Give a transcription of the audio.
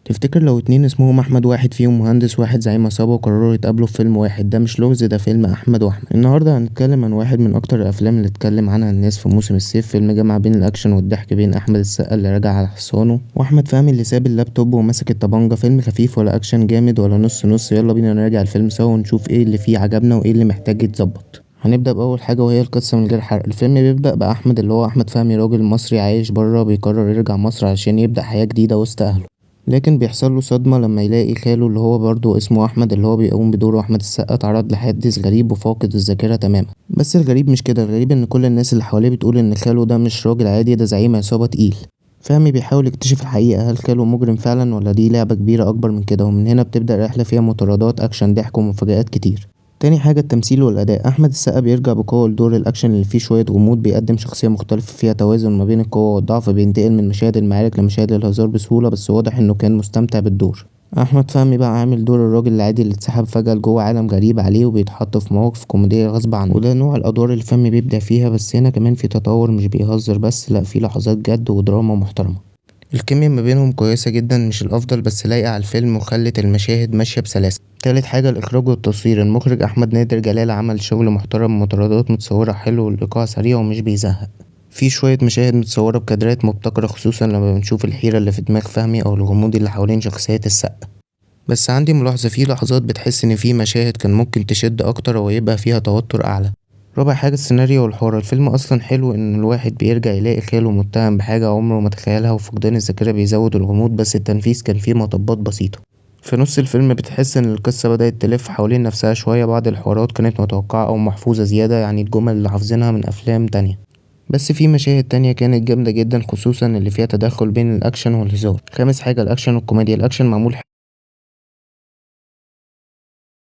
تفتكر لو اتنين اسمهم احمد، واحد فيهم مهندس واحد زعيم عصابة، وقرروا يتقابلوا في فيلم واحد، ده مش لغز؟ ده فيلم احمد واحمد. النهارده هنتكلم عن واحد من اكتر الافلام اللي اتكلم عنها الناس في موسم الصيف، فيلم جمع بين الاكشن والضحك، بين احمد السقا اللي راجع على حصانه واحمد فهمي اللي ساب اللابتوب ومسك الطبانجة. فيلم خفيف ولا اكشن جامد ولا نص نص. يلا بينا نراجع الفيلم سوا ونشوف ايه اللي فيه عجبنا وايه اللي محتاج يتظبط. هنبدأ بأول حاجة وهي القصة من غير حرق. الفيلم بيبدأ بأحمد اللي هو أحمد فهمي، راجل مصري عايش برا، بيقرر يرجع مصر عشان يبدأ حياة جديدة وسط أهله. لكن بيحصل له صدمة لما يلاقي خاله اللي هو برضه اسمه أحمد، اللي هو بيقوم بدوره أحمد السقا، اتعرض لحادث غريب وفاقد الذاكرة تماما. بس الغريب مش كده، الغريب إن كل الناس اللي حواليه بتقول إن خاله ده مش راجل عادي، ده زعيم عصابة تقيل. فهمي بيحاول يكتشف الحقيقة، هل خاله مجرم فعلا ولا دي لعبة كبيرة أكبر من كده؟ ومن هنا بتبدأ رحلة فيها مطاردات، أكشن، ضحك، ومفاجآت كتير. تاني حاجة التمثيل والأداء. أحمد السقا بيرجع بقوة لدور الأكشن اللي فيه شوية غموض، بيقدم شخصية مختلفة فيها توازن ما بين القوة والضعف، بينتقل من مشاهد المعارك لمشاهد الهزار بسهولة، بس واضح إنه كان مستمتع بالدور. أحمد فهمي بقى عامل دور الراجل العادي اللي اتسحب فجأة لجوه عالم غريب عليه، وبيتحط في مواقف كوميدية غصب عنه، وده نوع الأدوار اللي فهمي بيبدع فيها. بس هنا كمان في تطور، مش بيهزر بس، لأ، في لحظات جد ودراما محترمة. الكيميا ما بينهم كويسة جدا، مش الأفضل بس لايقة على الفيلم وخلت المشاهد ماشية بسلاسة. تالت حاجة الإخراج والتصوير. المخرج أحمد نادر جلال عمل شغل محترم، مطاردات متصورة حلو والإيقاع سريع ومش بيزهق. في شوية مشاهد متصورة بكادرات مبتكرة، خصوصا لما بنشوف الحيرة اللي في دماغ فهمي أو الغموض اللي حوالين شخصية السقا. بس عندي ملاحظة، في لحظات بتحس إن في مشاهد كان ممكن تشد أكتر ويبقى فيها توتر أعلى. رابع حاجة السيناريو والحوار. الفيلم أصلا حلو، إن الواحد بيرجع يلاقي خاله متهم بحاجة عمره ما تخيلها، وفقدان الذاكرة بيزود الغموض، بس التنفيذ كان فيه مطبات بسيطة. في نص الفيلم بتحس إن القصة بدأت تلف حوالين نفسها شوية، بعض الحوارات كانت متوقعة أو محفوظة زيادة، يعني الجمل اللي حافظينها من أفلام تانية. بس في مشاهد تانية كانت جامدة جدا، خصوصا اللي فيها تدخل بين الأكشن والهزار. خامس حاجة الأكشن والكوميديا. الأكشن معمول